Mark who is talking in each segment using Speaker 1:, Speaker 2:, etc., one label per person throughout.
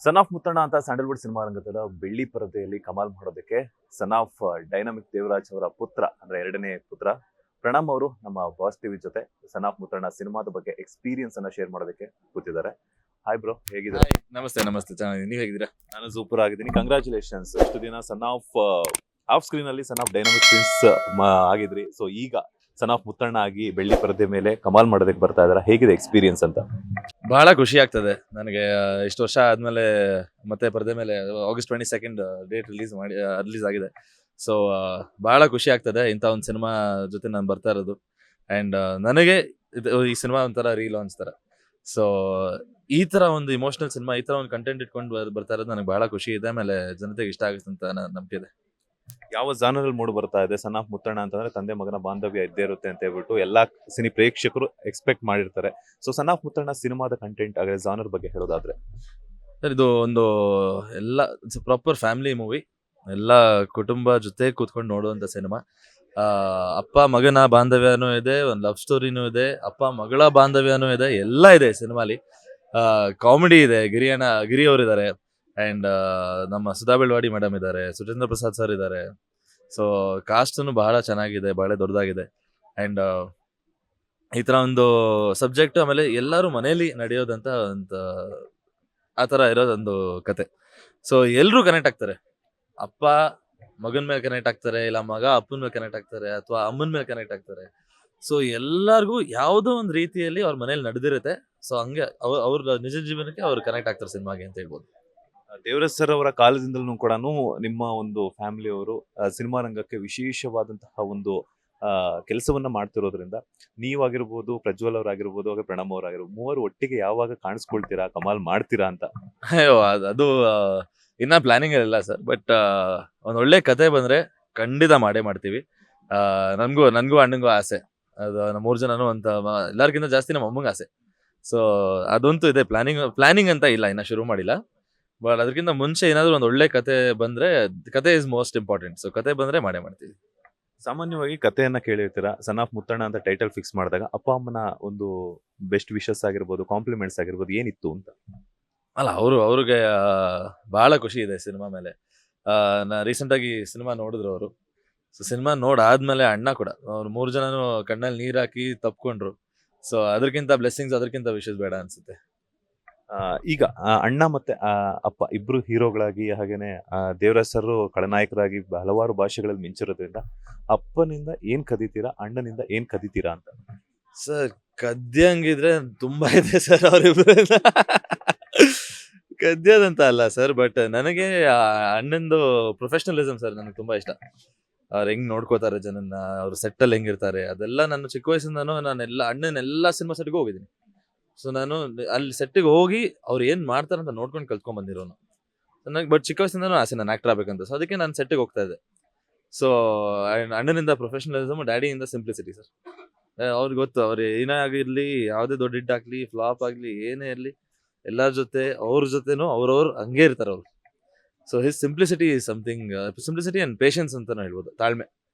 Speaker 1: Son of Muthanna ಅಂತ Sandalwood cinema ರಂಗದ ಬೆಳ್ಳಿ ಪರದೆಯಲ್ಲಿ ಕಮಾಲ್ ಮಾಡೋದಕ್ಕೆ ಸನ್ ಆಫ್ ಡೈನಾಮಿಕ್ ದೇವರಾಜ್ ಅವರ ಪುತ್ರ ಅಂದ್ರೆ ಎರಡನೇ ಪುತ್ರ ಪ್ರಣಮ್ ಅವರು ನಮ್ಮ ಬಾಸ್ ಟಿವಿ ಜೊತೆ ಸನ್ ಆಫ್ ಮುತ್ತಣ್ಣ ಸಿನಿಮಾದ ಬಗ್ಗೆ ಎಕ್ಸ್ಪೀರಿಯನ್ಸ್ ಅನ್ನ ಶೇರ್ ಮಾಡೋದಕ್ಕೆ ಕೂತಿದ್ದಾರೆ. ಹಾಯ್ ಬ್ರೋ, ಹೇಗಿದ್ದಾರೆ?
Speaker 2: ಹಾಯ್, ನಮಸ್ತೆ ನಮಸ್ತೆ, ಚೆನ್ನಾಗಿದ್ದೀನಿ. ನೀವ್ ಹೇಗಿದ್ದೀರಾ?
Speaker 1: ನಾನು ಸೂಪರ್ ಆಗಿದ್ದೀನಿ. ಕಂಗ್ರಾಚುಲೇಷನ್ಸ್. ಇಷ್ಟು ದಿನ ಸನ್ ಆಫ್ ಆಫ್ ಸ್ಕ್ರೀನ್ ಅಲ್ಲಿ ಸನ್ ಆಫ್ ಡೈನಾಮಿಕ್ ಪ್ರಿನ್ಸ್ ಆಗಿದ್ರಿ. ಸೊ ಈಗ ಸನ್ ಆಫ್ ಮುತ್ತಣ್ಣ ಆಗಿ ಬೆಳ್ಳಿ ಪರದೆ ಮೇಲೆ ಕಮಾಲ್ ಮಾಡೋದಕ್ಕೆ ಬರ್ತಾ ಇದಾರೆ. ಹೇಗಿದೆ ಎಕ್ಸ್ಪೀರಿಯನ್ಸ್ ಅಂತ?
Speaker 2: ಬಹಳ ಖುಷಿ ಆಗ್ತದೆ ನನಗೆ. ಇಷ್ಟು ವರ್ಷ ಆದ್ಮೇಲೆ ಮತ್ತೆ ಪರದೆ ಮೇಲೆ August 22 ಡೇಟ್ ರಿಲೀಸ್ ಆಗಿದೆ. ಸೊ ಬಹಳ ಖುಷಿ ಆಗ್ತದೆ ಇಂಥ ಒಂದು ಸಿನಿಮಾ ಜೊತೆ ನಾನು ಬರ್ತಾ ಇರೋದು. ಅಂಡ್ ನನಗೆ ಈ ಸಿನಿಮಾ ಒಂಥರ ರೀಲಾಂಚ್ ತರ. ಸೊ ಈ ತರ ಒಂದು ಇಮೋಷನಲ್ ಸಿನಿಮಾ, ಈ ತರ ಒಂದು ಕಂಟೆಂಟ್ ಇಟ್ಕೊಂಡು ಬರ್ತಾ ಇರೋದು ನನಗೆ ಬಹಳ ಖುಷಿ ಇದೆ. ಆಮೇಲೆ ಜನತೆಗೆ ಇಷ್ಟ ಆಗುತ್ತೆ ಅಂತ ನಂಬಿಕೆ ಇದೆ.
Speaker 1: ಯಾವ ಜಾನರ್ ಮೂಡ್ ಬರ್ತಾ ಇದೆ? ಸನ್ ಆಫ್ ಮುತ್ತಣ್ಣ ಅಂತಂದ್ರೆ ತಂದೆ ಮಗನ ಬಾಂಧವ್ಯ ಇದ್ದೇ ಇರುತ್ತೆ ಅಂತ ಹೇಳ್ಬಿಟ್ಟು ಎಲ್ಲಾ ಸಿನಿ ಪ್ರೇಕ್ಷಕರು ಎಕ್ಸ್ಪೆಕ್ಟ್ ಮಾಡಿರ್ತಾರೆ. ಸೊ ಸನ್ ಆಫ್ ಮುತ್ತಣ್ಣ ಸಿನಿಮಾದ ಕಂಟೆಂಟ್ ಹಾಗೆ ಜಾನರ್ ಬಗ್ಗೆ ಹೇಳೋದಾದ್ರೆ
Speaker 2: ಸರ್, ಇದು ಒಂದು ಎಲ್ಲ ಪ್ರಾಪರ್ ಫ್ಯಾಮಿಲಿ ಮೂವಿ. ಎಲ್ಲ ಕುಟುಂಬ ಜೊತೆ ಕೂತ್ಕೊಂಡು ನೋಡುವಂತ ಸಿನಿಮಾ. ಅಪ್ಪ ಮಗನ ಬಾಂಧವ್ಯನೂ ಇದೆ, ಒಂದು ಲವ್ ಸ್ಟೋರಿನೂ ಇದೆ, ಅಪ್ಪ ಮಗಳ ಬಾಂಧವ್ಯನೂ ಇದೆ, ಎಲ್ಲ ಇದೆ ಸಿನಿಮಾಲಿ. ಕಾಮಿಡಿ ಇದೆ, ಗಿರಿ ಅವರಿದ್ದಾರೆ. ಅಂಡ್ ನಮ್ಮ ಸುಧಾ ಬೆಳವಾಡಿ ಮೇಡಮ್ ಇದ್ದಾರೆ, ಸುಚೇಂದ್ರ ಪ್ರಸಾದ್ ಸರ್ ಇದ್ದಾರೆ. ಸೊ ಕಾಸ್ಟನ್ನು ಬಹಳ ಚೆನ್ನಾಗಿದೆ, ಬಹಳ ದೊಡ್ಡದಾಗಿದೆ. ಅಂಡ್ ಈ ತರ ಒಂದು ಸಬ್ಜೆಕ್ಟ್, ಆಮೇಲೆ ಎಲ್ಲರೂ ಮನೆಯಲ್ಲಿ ನಡೆಯೋದಂತ ಒಂದು ಆ ತರ ಇರೋದೊಂದು ಕತೆ. ಸೊ ಎಲ್ರು ಕನೆಕ್ಟ್ ಆಗ್ತಾರೆ. ಅಪ್ಪ ಮಗನ್ ಮೇಲೆ ಕನೆಕ್ಟ್ ಆಗ್ತಾರೆ, ಇಲ್ಲ ಮಗ ಅಪ್ಪನ ಮೇಲೆ ಕನೆಕ್ಟ್ ಆಗ್ತಾರೆ, ಅಥವಾ ಅಮ್ಮನ ಮೇಲೆ ಕನೆಕ್ಟ್ ಆಗ್ತಾರೆ. ಸೊ ಎಲ್ಲಾರ್ಗು ಯಾವುದೋ ಒಂದು ರೀತಿಯಲ್ಲಿ ಅವ್ರ ಮನೇಲಿ ನಡೆದಿರುತ್ತೆ. ಸೊ ಹಂಗೆ ಅವ್ರ ನಿಜ ಜೀವನಕ್ಕೆ ಅವ್ರು ಕನೆಕ್ಟ್ ಆಗ್ತಾರೆ ಸಿನಿಮಾಗೆ ಅಂತ ಹೇಳ್ಬೋದು.
Speaker 1: ದೇವರಾಜ್ ಸರ್ ಅವರ ಕಾಲದಿಂದಲೂ ಕೂಡ ನಿಮ್ಮ ಒಂದು ಫ್ಯಾಮಿಲಿ ಅವರು ಸಿನಿಮಾ ರಂಗಕ್ಕೆ ವಿಶೇಷವಾದಂತಹ ಒಂದು ಕೆಲಸವನ್ನ ಮಾಡ್ತಿರೋದ್ರಿಂದ ನೀವಾಗಿರ್ಬೋದು, ಪ್ರಜ್ವಲ್ ಅವರಾಗಿರ್ಬೋದು, ಹಾಗೆ ಪ್ರಣಮ್ ಅವರಾಗಿರ್ಬೋದು, ಮೂವರು ಒಟ್ಟಿಗೆ ಯಾವಾಗ ಕಾಣಿಸ್ಕೊಳ್ತೀರಾ, ಕಮಾಲ್ ಮಾಡ್ತೀರಾ ಅಂತ?
Speaker 2: ಅಯ್ಯೋ, ಅದು ಇನ್ನ ಪ್ಲಾನಿಂಗ್ ಇಲ್ಲ ಸರ್. ಬಟ್ ಒಂದ್ ಒಳ್ಳೆ ಕತೆ ಬಂದ್ರೆ ಖಂಡಿತ ಮಾಡೇ ಮಾಡ್ತೀವಿ. ನನ್ಗೂ ಅಣ್ಣಂಗೂ ಆಸೆ. ಅದು ನಮ್ಮ 3 ಜನನು ಅಂತ ಎಲ್ಲರಿಗಿಂತ ಜಾಸ್ತಿ ನಮ್ಮ ಅಮ್ಮಂಗೆ ಆಸೆ. ಸೊ ಅದಂತೂ ಇದೆ. ಪ್ಲಾನಿಂಗ್ ಅಂತ ಇಲ್ಲ, ಇನ್ನ ಶುರು ಮಾಡಿಲ್ಲ. ಬಟ್ ಅದಕ್ಕಿಂತ ಮುಂಚೆ ಏನಾದ್ರು ಒಂದು ಒಳ್ಳೆ ಕತೆ ಬಂದ್ರೆ, ಕತೆ ಇಸ್ ಮೋಸ್ಟ್ ಇಂಪಾರ್ಟೆಂಟ್. ಸೊ ಕತೆ ಬಂದ್ರೆ ಮಾಡೇ ಮಾಡ್ತೀವಿ.
Speaker 1: ಸಾಮಾನ್ಯವಾಗಿ ಕಥೆಯನ್ನ ಕೇಳಿರ್ತೀರಾ. ಸನ್ ಆಫ್ ಮುತ್ತಣ್ಣ ಅಂತ ಟೈಟಲ್ ಫಿಕ್ಸ್ ಮಾಡಿದಾಗ ಅಪ್ಪ ಅಮ್ಮನ ಒಂದು ಬೆಸ್ಟ್ ವಿಶಸ್ ಆಗಿರ್ಬೋದು, ಕಾಂಪ್ಲಿಮೆಂಟ್ಸ್ ಆಗಿರ್ಬೋದು, ಏನಿತ್ತು ಅಂತ?
Speaker 2: ಅಲ್ಲ, ಅವ್ರಿಗೆ ಬಹಳ ಖುಷಿ ಇದೆ ಸಿನಿಮಾ ಮೇಲೆ. ನಾ ರೀಸೆಂಟ್ ಆಗಿ ಸಿನಿಮಾ ನೋಡಿದ್ರು ಅವರು. ಸೊ ಸಿನಿಮಾ ನೋಡಾದ್ಮೇಲೆ ಅಣ್ಣ ಕೂಡ ಅವ್ರು 3 ಜನನು ಕಣ್ಣಲ್ಲಿ ನೀರ್ ಹಾಕಿ ತಪ್ಕೊಂಡ್ರು. ಸೊ ಅದಕ್ಕಿಂತ ಬ್ಲೆಸ್ಸಿಂಗ್ಸ್, ಅದಕ್ಕಿಂತ ವಿಶಸ್ ಬೇಡ ಅನ್ಸುತ್ತೆ.
Speaker 1: ಈಗ ಅಣ್ಣ ಮತ್ತೆ ಅಪ್ಪ ಇಬ್ರು ಹೀರೋಗಳಾಗಿ, ಹಾಗೇನೆ ದೇವರಾಜ್ ಸರ್ ಖಳನಾಯಕರಾಗಿ ಹಲವಾರು ಭಾಷೆಗಳಲ್ಲಿ ಮಿಂಚಿರೋದ್ರಿಂದ ಅಪ್ಪನಿಂದ ಏನ್ ಕದಿತೀರಾ, ಅಣ್ಣನಿಂದ ಏನ್ ಕದಿತೀರಾ ಅಂತ?
Speaker 2: ಸರ್, ಕದ್ಯಂಗಿದ್ರೆ ತುಂಬಾ ಇದೆ ಸರ್ ಅವ್ರಿಬ್ರಿಂದ. ಕದ್ಯದಂತ ಅಲ್ಲ ಸರ್, ಬಟ್ ನನಗೆ ಅಣ್ಣಂದು ಪ್ರೊಫೆಷನಲಿಸಮ್ ಸರ್ ನನಗೆ ತುಂಬಾ ಇಷ್ಟ. ಅವ್ರು ಹೆಂಗ್ ನೋಡ್ಕೋತಾರೆ ಜನನ್ನ, ಅವ್ರು ಸೆಟ್ಟಲ್ಲಿ ಹೆಂಗಿರ್ತಾರೆ, ಅದೆಲ್ಲ ನಾನು ಚಿಕ್ಕ ವಯಸ್ಸಿಂದನೂ ಅಣ್ಣನೆಲ್ಲ ಸಿನಿಮಾ ಸೆಟ್ಗೂ ಹೋಗಿದ್ದೀನಿ. ಸೊ ನಾನು ಅಲ್ಲಿ ಸೆಟ್ಟಿಗೆ ಹೋಗಿ ಅವ್ರು ಏನ್ ಮಾಡ್ತಾರೆ ಅಂತ ನೋಡ್ಕೊಂಡು ಕಲ್ತ್ಕೊಂಡ್ ಬಂದಿರೋನು. ನನಗೆ ಬಟ್ ಚಿಕ್ಕ ವಯಸ್ಸಿಂದನೂ ಆಸೆ ನಾನು ಆಕ್ಟರ್ ಆಗ್ಬೇಕಂತ. ಸೊ ಅದಕ್ಕೆ ನಾನು ಸೆಟ್ಟಿಗೆ ಹೋಗ್ತಾ ಇದ್ದೆ. ಸೊ ಅಣ್ಣನಿಂದ ಪ್ರೊಫೆಷನಲಿಸಮ್, ಡ್ಯಾಡಿಯಿಂದ ಸಿಂಪ್ಲಿಸಿಟಿ ಸರ್. ಅವ್ರಿಗೆ ಗೊತ್ತು, ಅವ್ರು ಏನೇ ಆಗಿರ್ಲಿ, ಯಾವುದೇ ದೊಡ್ಡ ಹಿಟ್ ಆಗ್ಲಿ, ಫ್ಲಾಪ್ ಆಗ್ಲಿ, ಏನೇ ಇರ್ಲಿ, ಎಲ್ಲರ ಜೊತೆ ಅವ್ರ ಜೊತೆನೂ ಅವ್ರವ್ರು ಹಂಗೆ ಇರ್ತಾರೆ ಅವ್ರು. So his simplicity is something. Simplicity and patience ಅಂತ ಹೇಳ್ಬೋದು.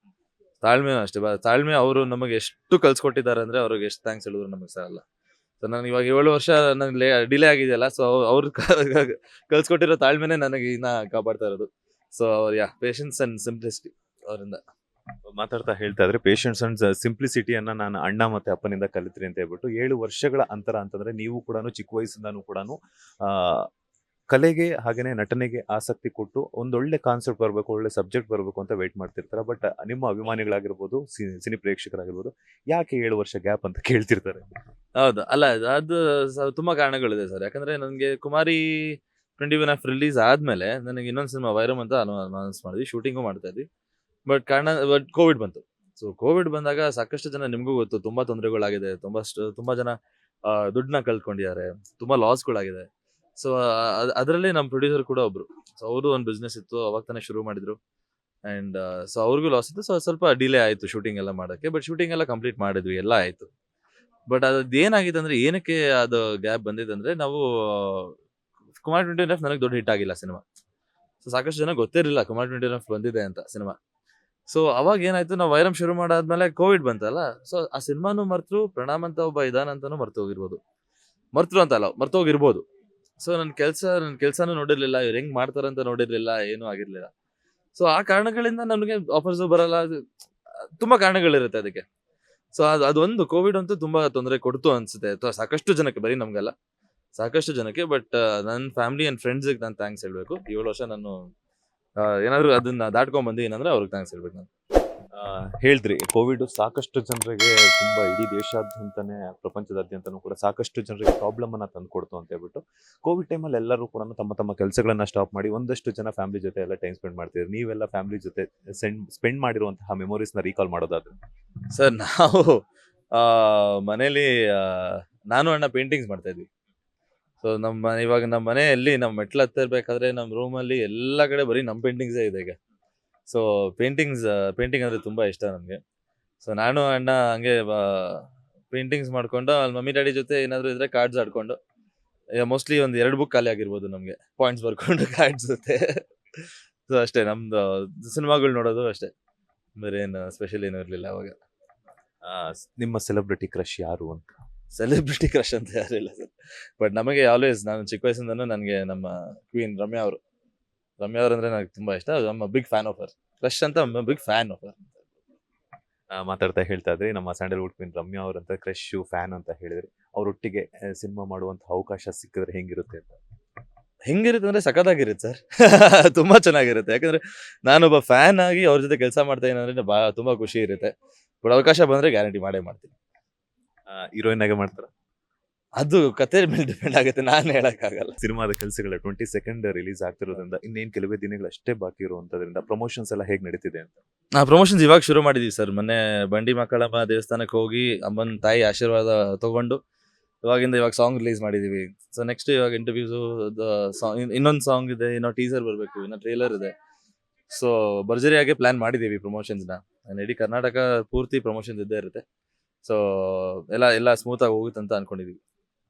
Speaker 2: ತಾಳ್ಮೆನೂ ಅಷ್ಟೇ. ತಾಳ್ಮೆ ಅವರು ನಮಗೆ ಎಷ್ಟು ಕಲ್ಸ್ಕೊಟ್ಟಿದ್ದಾರೆ ಅಂದ್ರೆ ಅವ್ರಿಗೆ ಎಷ್ಟು ಥ್ಯಾಂಕ್ಸ್ ಹೇಳಿದ್ರು ನಮಗೆ ಸಾಲಲ್ಲ. ಸೊ ನಾನು ಇವಾಗ 7 ವರ್ಷ ನನಗೆ ಡಿಲೇ ಆಗಿದೆಯಲ್ಲ. ಸೊ ಅವ್ರು ಕಲ್ಸ್ಕೊಟ್ಟಿರೋ ತಾಳ್ಮೆನೆ ನನಗೆ ಇನ್ನ ಕಾಪಾಡ್ತಾ ಇರೋದು. ಸೊ ಪೇಷನ್ಸ್ ಅಂಡ್ ಸಿಂಪ್ಲಿಸಿಟಿ ಅವರಿಂದ.
Speaker 1: ಮಾತಾಡ್ತಾ ಹೇಳ್ತಾ ಇದ್ರೆ ಪೇಷನ್ಸ್ ಅಂಡ್ ಸಿಂಪ್ಲಿಸಿಟಿಯನ್ನ ನಾನು ಅಣ್ಣ ಮತ್ತೆ ಅಪ್ಪನಿಂದ ಕಲಿತ್ರಿ ಅಂತ ಹೇಳ್ಬಿಟ್ಟು 7 ವರ್ಷಗಳ ಅಂತರ ಅಂತಂದ್ರೆ ನೀವು ಕೂಡ ಚಿಕ್ಕ ವಯಸ್ಸಿಂದಾನು ಕೂಡ ಕಲೆಗೆ ಹಾಗೇನೆ ನಟನೆಗೆ ಆಸಕ್ತಿ ಕೊಟ್ಟು ಒಂದೊಳ್ಳೆ ಕಾನ್ಸೆಪ್ಟ್ ಬರಬೇಕು, ಒಳ್ಳೆ ಸಬ್ಜೆಕ್ಟ್ ಬರಬೇಕು ಅಂತ ವೇಟ್ ಮಾಡ್ತಿರ್ತಾರೆ. ಬಟ್ ನಿಮ್ಮ ಅಭಿಮಾನಿಗಳಾಗಿರ್ಬೋದು, ಸಿನಿ ಪ್ರೇಕ್ಷಕರಾಗಿರ್ಬೋದು, ಯಾಕೆ 7 ವರ್ಷ ಗ್ಯಾಪ್ ಅಂತ ಕೇಳ್ತಿರ್ತಾರೆ?
Speaker 2: ಹೌದು, ಅಲ್ಲ ಅದು ತುಂಬಾ ಕಾರಣಗಳಿದೆ ಸರ್. ಯಾಕಂದ್ರೆ ನನಗೆ ಕುಮಾರಿ 21 ರಿಲೀಸ್ ಆದ್ಮೇಲೆ ನನಗೆ ಇನ್ನೊಂದು ಸಿನಿಮಾ ವೈರಮ್ ಅಂತ ಅನೌನ್ಸ್ ಮಾಡಿದ್ವಿ, ಶೂಟಿಂಗು ಮಾಡ್ತಾ ಇದ್ವಿ. ಬಟ್ ಕೋವಿಡ್ ಬಂತು. ಸೊ ಕೋವಿಡ್ ಬಂದಾಗ ಸಾಕಷ್ಟು ಜನ, ನಿಮ್ಗೂ ಗೊತ್ತು, ತುಂಬಾ ತೊಂದರೆಗಳಾಗಿದೆ. ತುಂಬಾ ಜನ ದುಡ್ಡನ್ನ ಕಳ್ಕೊಂಡಿದ್ದಾರೆ, ತುಂಬಾ ಲಾಸ್ಗಳಾಗಿದೆ. ಸೊ ಅದರಲ್ಲಿ ನಮ್ಮ ಪ್ರೊಡ್ಯೂಸರ್ ಕೂಡ ಒಬ್ರು. ಸೊ ಅವರು ಒಂದು ಬಿಸ್ನೆಸ್ ಇತ್ತು, ಅವಾಗ ತಾನೇ ಶುರು ಮಾಡಿದ್ರು. ಅಂಡ್ ಸೊ ಅವ್ರಿಗೂ ಲಾಸ್ ಇತ್ತು. ಸೊ ಸ್ವಲ್ಪ ಡಿಲೇ ಆಯ್ತು ಶೂಟಿಂಗ್ ಎಲ್ಲ ಮಾಡೋಕ್ಕೆ. ಬಟ್ ಶೂಟಿಂಗ್ ಎಲ್ಲ ಕಂಪ್ಲೀಟ್ ಮಾಡಿದ್ವಿ, ಎಲ್ಲ ಆಯ್ತು. ಬಟ್ ಅದೇನಾಗಿದೆ ಅಂದ್ರೆ, ಏನಕ್ಕೆ ಅದು ಗ್ಯಾಪ್ ಬಂದಿದೆ ಅಂದ್ರೆ, ನಾವು ಕುಮಾರ್ 21 ನನಗೆ ದೊಡ್ಡ ಹಿಟ್ ಆಗಿಲ್ಲ ಸಿನಿಮಾ. ಸೊ ಸಾಕಷ್ಟು ಜನ ಗೊತ್ತಿರಲಿಲ್ಲ ಕುಮಾರ್ 21 ಬಂದಿದೆ ಅಂತ ಸಿನಿಮಾ. ಸೊ ಅವಾಗ ಏನಾಯ್ತು, ನಾವು ವೈರಮ್ ಶುರು ಮಾಡಾದ್ಮೇಲೆ ಕೋವಿಡ್ ಬಂತಲ್ಲ. ಸೊ ಆ ಸಿನಿಮಾನು ಮರ್ತರು, ಪ್ರಣಾಮ್ ಅಂತ ಒಬ್ಬ ಇದಾನಂತಾನು ಮರ್ತೋಗಿರ್ಬೋದು. ಮರ್ತರು ಅಂತ ಅಲ್ಲ, ಮರ್ತೋಗಿರ್ಬೋದು. ಸೊ ನನ್ನ ಕೆಲಸನೂ ನೋಡಿರ್ಲಿಲ್ಲ, ಇವ್ರು ಹೆಂಗ್ ಮಾಡ್ತಾರಂತ ನೋಡಿರ್ಲಿಲ್ಲ, ಏನೂ ಆಗಿರ್ಲಿಲ್ಲ. ಸೊ ಆ ಕಾರಣಗಳಿಂದ ನಮಗೆ ಆಫರ್ಸ್ ಬರಲ್ಲ, ತುಂಬಾ ಕಾರಣಗಳಿರುತ್ತೆ ಅದಕ್ಕೆ. ಸೊ ಅದೊಂದು ಕೋವಿಡ್ ಅಂತೂ ತುಂಬಾ ತೊಂದರೆ ಕೊಡ್ತು ಅನ್ಸುತ್ತೆ, ಅಥವಾ ಸಾಕಷ್ಟು ಜನಕ್ಕೆ, ಬರೀ ನಮ್ಗಲ್ಲ, ಸಾಕಷ್ಟು ಜನಕ್ಕೆ. ಬಟ್ ನನ್ನ ಫ್ಯಾಮಿಲಿ ಅಂಡ್ ಫ್ರೆಂಡ್ಸ್ಗೆ ನಾನು ಥ್ಯಾಂಕ್ಸ್ ಹೇಳ್ಬೇಕು. 7 ವರ್ಷ ನಾನು ಏನಾದ್ರು ಅದನ್ನ ದಾಟ್ಕೊಂಡ್ ಬಂದಿದ್ದೀನಿ ಅಂದ್ರೆ ಅವ್ರಿಗೆ ಥ್ಯಾಂಕ್ಸ್ ಹೇಳ್ಬೇಕು ನಾನು.
Speaker 1: ಹೇಳಿದ್ರಿ ಕೋವಿಡ್ ಸಾಕಷ್ಟು ಜನರಿಗೆ ತುಂಬಾ ಇಡೀ ದೇಶಾದ್ಯಂತನೇ ಪ್ರಪಂಚದಾದ್ಯಂತನೂ ಕೂಡ ಸಾಕಷ್ಟು ಜನರಿಗೆ ಪ್ರಾಬ್ಲಮ್ ಅನ್ನ ತಂದ್ಕೊಡ್ತು ಅಂತ ಹೇಳ್ಬಿಟ್ಟು. ಕೋವಿಡ್ ಟೈಮಲ್ಲಿ ಎಲ್ಲರೂ ಕೂಡ ತಮ್ಮ ತಮ್ಮ ಕೆಲಸಗಳನ್ನ ಸ್ಟಾಪ್ ಮಾಡಿ ಒಂದಷ್ಟು ಜನ ಫ್ಯಾಮಿಲಿ ಜೊತೆ ಎಲ್ಲ ಟೈಮ್ ಸ್ಪೆಂಡ್ ಮಾಡ್ತಿದ್ರು. ನೀವೆಲ್ಲ ಫ್ಯಾಮಿಲಿ ಜೊತೆ ಸ್ಪೆಂಡ್ ಮಾಡಿರುವಂತಹ ಮೆಮೊರೀಸ್ ನ ರೀಕಾಲ್ ಮಾಡೋದಾದ್ರೆ?
Speaker 2: ಸರ್, ನಾವು ಮನೇಲಿ ನಾನು ಅಣ್ಣ ಪೇಂಟಿಂಗ್ಸ್ ಮಾಡ್ತಾ ಇದ್ವಿ. ಸೊ ಇವಾಗ ನಮ್ಮ ಮನೆಯಲ್ಲಿ ನಮ್ಮ ಮೆಟ್ಲು ಹತ್ತಿರ್ಬೇಕಾದ್ರೆ ನಮ್ಮ ರೂಮಲ್ಲಿ ಎಲ್ಲ ಕಡೆ ಬರೀ ನಮ್ಮ ಪೇಂಟಿಂಗ್ಸೇ ಇದೆ ಈಗ. ಸೊ ಪೇಂಟಿಂಗ್ ಅಂದ್ರೆ ತುಂಬಾ ಇಷ್ಟ ನಮಗೆ. ಸೊ ನಾನು ಅಣ್ಣ ಹಂಗೆ ಪೇಂಟಿಂಗ್ಸ್ ಮಾಡ್ಕೊಂಡು ಅಲ್ಲಿ ಮಮ್ಮಿ ಡ್ಯಾಡಿ ಜೊತೆ ಏನಾದ್ರು ಇದ್ರೆ ಕಾರ್ಡ್ಸ್ ಆಡ್ಕೊಂಡು, ಮೋಸ್ಟ್ಲಿ ಒಂದು 2 ಬುಕ್ ಖಾಲಿ ಆಗಿರ್ಬೋದು ನಮಗೆ, ಪಾಯಿಂಟ್ಸ್ ಬರ್ಕೊಂಡು ಕಾರ್ಡ್ಸ್ ಜೊತೆ. ಸೊ ಅಷ್ಟೇ, ನಮ್ದು ಸಿನಿಮಾಗಳು ನೋಡೋದು ಅಷ್ಟೇ, ಬೇರೆ ಏನು ಸ್ಪೆಷಲ್ ಏನೂ ಇರಲಿಲ್ಲ ಅವಾಗ.
Speaker 1: ನಿಮ್ಮ ಸೆಲೆಬ್ರಿಟಿ ಕ್ರಶ್ ಯಾರು ಅಂತ?
Speaker 2: ಸೆಲೆಬ್ರಿಟಿ ಕ್ರಶ್ ಅಂತ ಯಾರಿಲ್ಲ ಸರ್, ಬಟ್ ನಮಗೆ ಆಲ್ವೇಸ್, ನಾನು ಚಿಕ್ಕ ವಯಸ್ಸಿಂದನೂ ನನಗೆ ನಮ್ಮ ಕ್ವೀನ್ ರಮ್ಯಾ ಅವರು ಅಂದ್ರೆ ನನಗೆ ತುಂಬಾ ಇಷ್ಟ. ನಮ್ಮ big fan of her. Crush ಅಂತ ಬಿಗ್ ಫ್ಯಾನ್ ಆಫ್ ಹರ್.
Speaker 1: ಮಾತಾಡ್ತಾ ಹೇಳ್ತಾ ಇದ್ರಿ ನಮ್ಮ ಸ್ಯಾಂಡಲ್ವುಡ್ ಕ್ವೀನ್ ರಮ್ಯಾ ಅವರಂತ ಕ್ರಶ್ ಫ್ಯಾನ್ ಅಂತ ಹೇಳಿದ್ರಿ. ಅವರೊಟ್ಟಿಗೆ ಸಿನಿಮಾ ಮಾಡುವಂತ ಅವಕಾಶ ಸಿಕ್ಕಿದ್ರೆ ಹೆಂಗಿರುತ್ತೆ ಅಂತ?
Speaker 2: ಹೆಂಗಿರುತ್ತೆ ಅಂದ್ರೆ ಸಖತ್ತಾಗಿರುತ್ತೆ ಸರ್. ತುಂಬಾ ಚೆನ್ನಾಗಿರುತ್ತೆ, ಯಾಕಂದ್ರೆ ನಾನೊಬ್ಬ ಫ್ಯಾನ್ ಆಗಿ ಅವ್ರ ಜೊತೆ ಕೆಲಸ ಮಾಡ್ತಾ ಏನಂದ್ರೆ ತುಂಬಾ ಖುಷಿ ಇರುತ್ತೆ. ಬಟ್ ಅವಕಾಶ ಬಂದ್ರೆ ಗ್ಯಾರಂಟಿ ಮಾಡೇ ಮಾಡ್ತೀನಿ.
Speaker 1: ಹೀರೋಯಿನ್ ಆಗಿ ಮಾಡ್ತಾರ?
Speaker 2: ಅದು ಕತೆ ಮೇಲೆ ಡಿಪೆಂಡ್ ಆಗುತ್ತೆ, ನಾನು ಹೇಳಕ್ಕಾಗಲ್ಲ.
Speaker 1: ಸಿನಿಮಾದ ಕೆಲಸಗಳ 22nd ರಿಲೀಸ್ ಆಗ್ತಿರೋದ್ರಿಂದ ಇನ್ನೇನು ಕೆಲವೇ ದಿನಗಳು ಅಷ್ಟೇ ಬಾಕಿ ಇರುವಂತದ್ರಿಂದ ಪ್ರಮೋಷನ್ಸ್ ಎಲ್ಲ ಹೇಗೆ ನಡೀತಿದೆ ಅಂತ?
Speaker 2: ಪ್ರಮೋಷನ್ಸ್ ಇವಾಗ ಶುರು ಮಾಡಿದೀವಿ ಸರ್. ಮೊನ್ನೆ ಬಂಡಿ ಮಕ್ಕಳಮ್ಮ ದೇವಸ್ಥಾನಕ್ಕೆ ಹೋಗಿ ಅಮ್ಮನ ತಾಯಿ ಆಶೀರ್ವಾದ ತಗೊಂಡು ಇವಾಗ ಸಾಂಗ್ ರಿಲೀಸ್ ಮಾಡಿದೀವಿ. ಸೊ ನೆಕ್ಸ್ಟ್ ಇವಾಗ ಇಂಟರ್ವ್ಯೂಸು, ಇನ್ನೊಂದು ಸಾಂಗ್ ಇದೆ, ಇನ್ನೂ ಟೀಸರ್ ಬರಬೇಕು, ಇನ್ನೂ ಟ್ರೇಲರ್ ಇದೆ. ಸೊ ಭರ್ಜರಿಯಾಗಿ ಪ್ಲಾನ್ ಮಾಡಿದೀವಿ ಪ್ರಮೋಷನ್ಸ್ನ. ಇಡೀ ಕರ್ನಾಟಕ ಪೂರ್ತಿ ಪ್ರಮೋಷನ್ಸ್ ಇದ್ದೇ ಇರುತ್ತೆ. ಸೊ ಎಲ್ಲ ಸ್ಮೂತ್ ಆಗಿ ಹೋಗುತ್ತೆ ಅಂತ ಅನ್ಕೊಂಡಿದೀವಿ.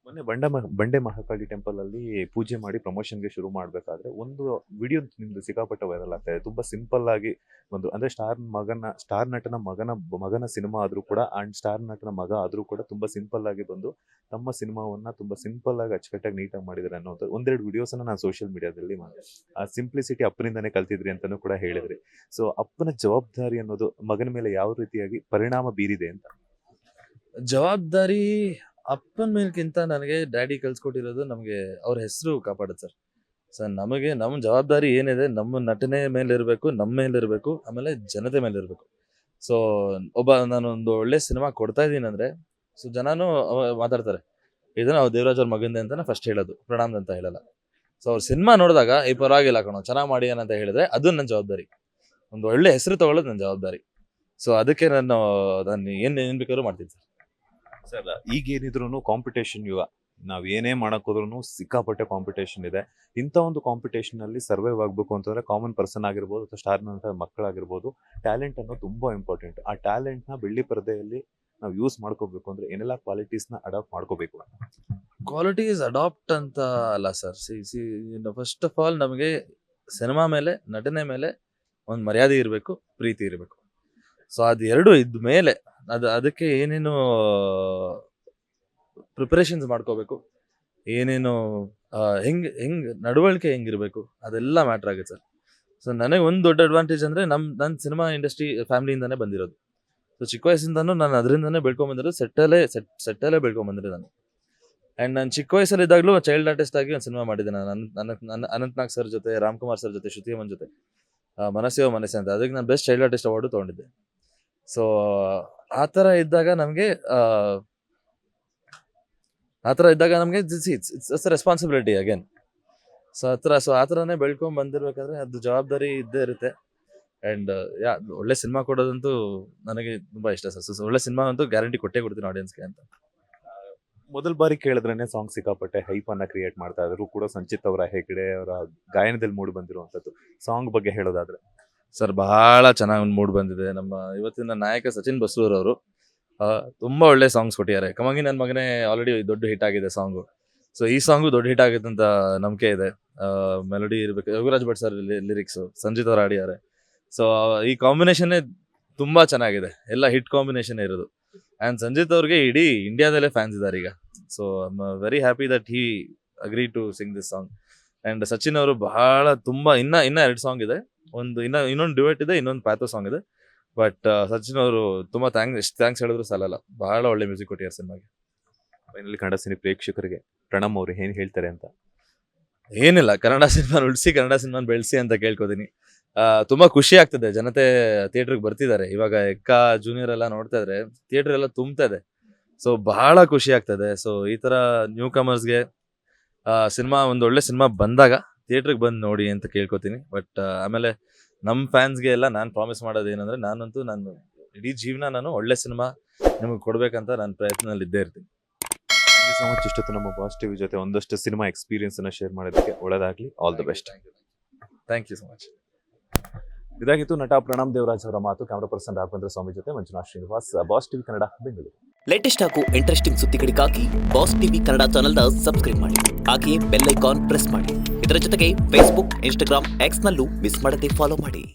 Speaker 1: ಮೊನ್ನೆ ಬಂಡೆ ಮಹಾಕಾಳಿ ಟೆಂಪಲ್ ಅಲ್ಲಿ ಪೂಜೆ ಮಾಡಿ ಪ್ರಮೋಷನ್ಗೆ ಶುರು ಮಾಡ್ಬೇಕಾದ್ರೆ ಒಂದು ವಿಡಿಯೋ ನಿಮ್ದು ಸಿಕ್ಕಾಪಟ್ಟೆ ವೈರಲ್ ಆಗ್ತಾ ಇದೆ. ತುಂಬಾ ಸಿಂಪಲ್ ಆಗಿ ಒಂದು ಅಂದ್ರೆ ಸ್ಟಾರ್ ನಟನ ಮಗನ ಸಿನಿಮಾ ಆದ್ರೂ ಕೂಡ ಅಂಡ್ ಸ್ಟಾರ್ ನಟನ ಮಗ ಆದ್ರೂ ಕೂಡ ತುಂಬಾ ಸಿಂಪಲ್ ಆಗಿ ಬಂದು ತಮ್ಮ ಸಿನಿಮಾವನ್ನ ತುಂಬಾ ಸಿಂಪಲ್ ಆಗಿ ಅಚ್ಚುಕಟ್ಟಾಗಿ ನೀಟಾಗಿ ಮಾಡಿದ್ರೆ ಅನ್ನೋದು ಒಂದೆರಡು ವಿಡಿಯೋಸ್ ಅನ್ನ ನಾನು ಸೋಷಿಯಲ್ ಮೀಡಿಯಾದಲ್ಲಿ ಮಾಡಿದೆ. ಆ ಸಿಂಪ್ಲಿಸಿಟಿ ಅಪ್ಪನಿಂದಾನೇ ಕಲ್ತಿದ್ರಿ ಅಂತಾನೂ ಕೂಡ ಹೇಳಿದ್ರಿ. ಸೊ ಅಪ್ಪನ ಜವಾಬ್ದಾರಿ ಅನ್ನೋದು ಮಗನ ಮೇಲೆ ಯಾವ ರೀತಿಯಾಗಿ ಪರಿಣಾಮ ಬೀರಿದೆ ಅಂತ?
Speaker 2: ಜವಾಬ್ದಾರಿ ಅಪ್ಪನ ಮೇಲ್ಕಿಂತ ನನಗೆ ಡ್ಯಾಡಿ ಕಲ್ಸ್ಕೊಟ್ಟಿರೋದು ನಮಗೆ ಅವ್ರ ಹೆಸರು ಕಾಪಾಡುತ್ತೆ ಸರ್. ಸರ್ ನಮಗೆ ನಮ್ಮ ಜವಾಬ್ದಾರಿ ಏನಿದೆ, ನಮ್ಮ ನಟನೆ ಮೇಲೆ ಇರಬೇಕು, ನಮ್ಮ ಮೇಲೆ ಇರಬೇಕು, ಆಮೇಲೆ ಜನತೆ ಮೇಲೆ ಇರಬೇಕು. ಸೊ ನಾನೊಂದು ಒಳ್ಳೆ ಸಿನಿಮಾ ಕೊಡ್ತಾ ಇದ್ದೀನಿ ಅಂದ್ರೆ ಸೊ ಜನನು ಮಾತಾಡ್ತಾರೆ, ಇದನ್ನ ಅವ್ರು ದೇವರಾಜ್ ಅವ್ರ ಮಗಂದೆ ಅಂತ ಫಸ್ಟ್ ಹೇಳೋದು, ಪ್ರಣಾಮ್ ಅಂತ ಹೇಳಲ್ಲ. ಸೊ ಅವ್ರ ಸಿನಿಮಾ ನೋಡಿದಾಗ ಈ ಪರವಾಗಿಲ್ಲ ಕಣೋ ಚೆನ್ನಾಗಿ ಮಾಡಿ ಅಂತ ಹೇಳಿದ್ರೆ ಅದು ನನ್ನ ಜವಾಬ್ದಾರಿ. ಒಂದು ಒಳ್ಳೆ ಹೆಸರು ತಗೊಳ್ಳೋದು ನನ್ನ ಜವಾಬ್ದಾರಿ. ಸೊ ಅದಕ್ಕೆ ನಾನು ಏನ್ ಬೇಕಾದ್ರೂ ಮಾಡ್ತೀನಿ ಸರ್.
Speaker 1: ಸರ್ ಈಗ ಏನಿದ್ರು ಕಾಂಪಿಟೇಷನ್ ಯುಗ, ನಾವ್ ಏನೇ ಮಾಡಕ್ ಹೋದ್ರು ಸಿಕ್ಕಾಪಟ್ಟೆ ಕಾಂಪಿಟೇಷನ್ ಇದೆ. ಇಂಥ ಒಂದು ಕಾಂಪಿಟೇಷನ್ ಅಲ್ಲಿ ಸರ್ವೈವ್ ಆಗ್ಬೇಕು ಅಂತಂದ್ರೆ ಕಾಮನ್ ಪರ್ಸನ್ ಆಗಿರ್ಬೋದು ಅಥವಾ ಸ್ಟಾರ್ ನಂತರ ಮಕ್ಕಳಾಗಿರ್ಬೋದು, ಟ್ಯಾಲೆಂಟ್ ಅನ್ನೋ ತುಂಬಾ ಇಂಪಾರ್ಟೆಂಟ್. ಆ ಟ್ಯಾಲೆಂಟ್ ನ ಬೆಳ್ಳಿ ಪರದೆಯಲ್ಲಿ ನಾವು ಯೂಸ್ ಮಾಡ್ಕೋಬೇಕು ಅಂದ್ರೆ ಏನೆಲ್ಲ ಕ್ವಾಲಿಟೀಸ್ ನ ಅಡಾಪ್ಟ್ ಮಾಡ್ಕೋಬೇಕು?
Speaker 2: ಕ್ವಾಲಿಟೀಸ್ ಅಡಾಪ್ಟ್ ಅಂತ ಅಲ್ಲ ಸರ್. ಫಸ್ಟ್ ಆಫ್ ಆಲ್ ನಮಗೆ ಸಿನಿಮಾ ಮೇಲೆ, ನಟನೆ ಮೇಲೆ ಒಂದು ಮರ್ಯಾದೆ ಇರಬೇಕು, ಪ್ರೀತಿ ಇರಬೇಕು. ಸೊ ಅದು ಎರಡು ಇದ್ದ ಮೇಲೆ ಅದಕ್ಕೆ ಏನೇನು ಪ್ರಿಪರೇಷನ್ಸ್ ಮಾಡ್ಕೋಬೇಕು, ಏನೇನು ಹೆಂಗ್ ನಡವಳಿಕೆ ಹೆಂಗಿರ್ಬೇಕು, ಅದೆಲ್ಲ ಮ್ಯಾಟ್ರ್ ಆಗುತ್ತೆ ಸರ್. ಸೊ ನನಗೆ ಒಂದು ದೊಡ್ಡ ಅಡ್ವಾಂಟೇಜ್ ಅಂದ್ರೆ ನನ್ನ ಸಿನಿಮಾ ಇಂಡಸ್ಟ್ರಿ ಫ್ಯಾಮಿಲಿಯಿಂದಾನೇ ಬಂದಿರೋದು. ಸೊ ಚಿಕ್ಕ ವಯಸ್ಸಿಂದನೂ ನಾನು ಅದರಿಂದನೇ ಬೆಳ್ಕೊಂಬಂದಿರೋದು, ಸೆಟ್ಟಲ್ಲೇ ಬೆಳ್ಕೊಂಬಂದಿರೋದು ನಾನು. ಆ್ಯಂಡ್ ನಾನು ಚಿಕ್ಕ ವಯಸ್ಸಲ್ಲಿ ಇದ್ದಾಗಲೂ ಚೈಲ್ಡ್ ಆರ್ಟಿಸ್ಟ್ ಆಗಿ ಒಂದು ಸಿನಿಮಾ ಮಾಡಿದ್ದೆ ನಾನು. ನನ್ನ ಅನಂತ್ನಾಗ್ ಸರ್ ಜೊತೆ, ರಾಮ್ಕುಮಾರ್ ಸರ್ ಜೊತೆ, ಶ್ರುತಿ ಅಮ್ಮನ್ ಜೊತೆ, ಮನಸ್ಸೇ ಅಂತ. ಅದಕ್ಕೆ ನಾನು ಬೆಸ್ಟ್ ಚೈಲ್ಡ್ ಆರ್ಟಿಸ್ಟ್ ಅವಾರ್ಡು ತೊಗೊಂಡಿದ್ದೆ. ಸೊ ಆ ಥರ ಇದ್ದಾಗ ನಮಗೆ ಇಟ್ಸ್ ರೆಸ್ಪಾನ್ಸಿಬಿಲಿಟಿ ಅಗೇನ್. ಸೊ ಆ ಥರನೇ ಬೆಳ್ಕೊಂಡ್ ಬಂದಿರ್ಬೇಕಾದ್ರೆ ಅದು ಜವಾಬ್ದಾರಿ ಇದ್ದೇ ಇರುತ್ತೆ. ಆ್ಯಂಡ್ ಒಳ್ಳೆ ಸಿನಿಮಾ ಕೊಡೋದಂತೂ ನನಗೆ ತುಂಬಾ ಇಷ್ಟ ಸರ್. ಸೊ ಒಳ್ಳೆ ಸಿನಿಮಾ ಅಂತೂ ಗ್ಯಾರಂಟಿ ಕೊಟ್ಟೇ ಕೊಡ್ತೀನಿ ಆಡಿಯನ್ಸ್ಗೆ ಅಂತ.
Speaker 1: ಮೊದಲ ಬಾರಿ ಕೇಳಿದ್ರೇನೆ ಸಾಂಗ್ ಸಿಕ್ಕಾಪಟ್ಟೆ ಹೈಪ್ ಅನ್ನ ಕ್ರಿಯೇಟ್ ಮಾಡ್ತಾ ಇದ್ರು ಕೂಡ. ಸಂಚಿತ್ ಅವರ ಹೆಗಡೆ ಅವರ ಗಾಯನದಲ್ಲಿ ಮೂಡಿ ಬಂದಿರುವಂತದ್ದು ಸಾಂಗ್ ಬಗ್ಗೆ ಹೇಳೋದಾದ್ರೆ?
Speaker 2: ಸರ್ ಬಹಳ ಚೆನ್ನಾಗಿ ಒಂದು ಮೂಡ್ ಬಂದಿದೆ. ನಮ್ಮ ಇವತ್ತಿನ ನಾಯಕ ಸಚಿನ್ ಬಸ್ರೂರ್ ಅವರು ತುಂಬಾ ಒಳ್ಳೆ ಸಾಂಗ್ಸ್ ಕೊಟ್ಟಿದ್ದಾರೆ. ಕಮಂಗಿ ನನ್ನ ಮಗನೇ ಆಲ್ರೆಡಿ ದೊಡ್ಡ ಹಿಟ್ ಆಗಿದೆ ಸಾಂಗು. ಸೊ ಈ ಸಾಂಗು ದೊಡ್ಡ ಹಿಟ್ ಆಗುತ್ತೆ ಅಂತ ನಂಬಿಕೆ ಇದೆ. ಮೆಲೋಡಿ ಇರ್ಬೇಕು, ಯೋಗರಾಜ್ ಭಟ್ ಸರ್ ಲಿರಿಕ್ಸು, ಸಂಜಿತ್ ಅವರು ಆಡಿದ್ದಾರೆ. ಸೊ ಈ ಕಾಂಬಿನೇಷನ್ನೇ ತುಂಬಾ ಚೆನ್ನಾಗಿದೆ, ಎಲ್ಲ ಹಿಟ್ ಕಾಂಬಿನೇಷನ್ ಇರೋದು. ಆ್ಯಂಡ್ ಸಂಜಿತ್ ಅವ್ರಿಗೆ ಇಡೀ ಇಂಡಿಯಾದಲ್ಲೇ ಫ್ಯಾನ್ಸ್ ಇದ್ದಾರೆ ಈಗ. So I am very happy that agree to sing this song. And Sachin ಅವರು ಬಹಳ ತುಂಬಾ ಇನ್ನ 2 ಸಾಂಗ್ ಇದೆ, ಇನ್ನೊಂದು ಡ್ಯುಯೆಟ್ ಇದೆ, ಇನ್ನೊಂದು ಪ್ಯಾಥೋ ಸಾಂಗ್ ಇದೆ. ಬಟ್ ಸಚಿನ್ ಅವರು ತುಂಬಾ ಥ್ಯಾಂಕ್ಸ್ ಹೇಳಿದ್ರು ಸಾಲಲ್ಲ, ಬಹಳ ಒಳ್ಳೆ ಮ್ಯೂಸಿಕ್ ಕೊಟ್ಟಿದ್ದಾರೆ ಸಿನಿಮಾಗೆ.
Speaker 1: ಫೈನಲಿ ಕನ್ನಡ ಸಿನಿ ಪ್ರೇಕ್ಷಕರಿಗೆ ಪ್ರಣಮ್ ಅವರು ಏನ್ ಹೇಳ್ತಾರೆ ಅಂತ?
Speaker 2: ಏನಿಲ್ಲ, ಕನ್ನಡ ಸಿನಿಮಾ ಉಳಿಸಿ, ಕನ್ನಡ ಸಿನಿಮಾ ಬೆಳೆಸಿ ಅಂತ ಕೇಳ್ಕೊತೀನಿ. ತುಂಬಾ ಖುಷಿ ಆಗ್ತದೆ, ಜನತೆ ಥಿಯೇಟರ್ಗೆ ಬರ್ತಿದ್ದಾರೆ. ಇವಾಗ ಎಕ್ಕ ಜೂನಿಯರ್ ಎಲ್ಲ ನೋಡ್ತಾ ಇದ್ರೆ ಥಿಯೇಟರ್ ಎಲ್ಲ ತುಂಬ್ತಾ ಇದೆ. ಸೊ ಬಹಳ ಖುಷಿ ಆಗ್ತದೆ. ಸೊ ಈ ತರ ನ್ಯೂ ಕಮರ್ಸ್ಗೆ ಸಿನಿಮಾ, ಒಂದು ಒಳ್ಳೆ ಸಿನಿಮಾ ಬಂದಾಗ ಥಿಯೇಟರ್ಗೆ ಬಂದು ನೋಡಿ ಅಂತ ಕೇಳ್ಕೊತೀನಿ. ಬಟ್ ಆಮೇಲೆ ನಮ್ಮ ಫ್ಯಾನ್ಸ್ಗೆ ಎಲ್ಲ ನಾನು ಪ್ರಾಮಿಸ್ ಮಾಡೋದು ಏನಂದ್ರೆ, ನಾನು ಇಡೀ ಜೀವನ ನಾನು ಒಳ್ಳೆ ಸಿನಿಮಾ ನಿಮಗೆ ಕೊಡ್ಬೇಕಂತ ನಾನು ಪ್ರಯತ್ನದಲ್ಲಿ ಇದ್ದೇ ಇರ್ತೀನಿ.
Speaker 1: Thank you so much. ಇಷ್ಟೊತ್ತು ನಮ್ಮ ಬಾಸ್ ಟಿವಿ ಜೊತೆ ಒಂದಷ್ಟು ಸಿನಿಮಾ ಎಕ್ಸ್ಪೀರಿಯನ್ಸ್ ಅನ್ನ ಶೇರ್ ಮಾಡೋದಕ್ಕೆ ಒಳ್ಳೆದಾಗ್ಲಿ. All the best.
Speaker 2: Thank you so much.
Speaker 1: ಇದಾಗಿತ್ತು ನಟ ಪ್ರಣಮ್ ದೇವರಾಜ್ ಅವರ ಮಾತು. ಕ್ಯಾಮರಾ ಪರ್ಸನ್ ರಾಘವೇಂದ್ರ ಸ್ವಾಮಿ ಜೊತೆ Manjunath Srinivas, boss TV Kannada, Bengaluru.
Speaker 3: Latest ಹಾಗೂ ಇಂಟ್ರೆಸ್ಟಿಂಗ್ ಸುದ್ದಿಗಳಿಗಾಗಿ ಬಾಸ್ ಟಿವಿ ಕನ್ನಡ ಚಾನೆಲ್ನ ಸಬ್ಸ್ಕ್ರೈಬ್ ಮಾಡಿ. ಹಾಗೆಯೇ ಬೆಲ್ ಐಕಾನ್ ಪ್ರೆಸ್ ಮಾಡಿ. ಇದರ ಜೊತೆಗೆ ಫೇಸ್ಬುಕ್, ಇನ್ಸ್ಟಾಗ್ರಾಮ್, ಎಕ್ಸ್ ನಲ್ಲೂ ಮಿಸ್ ಮಾಡದೆ ಫಾಲೋ ಮಾಡಿ.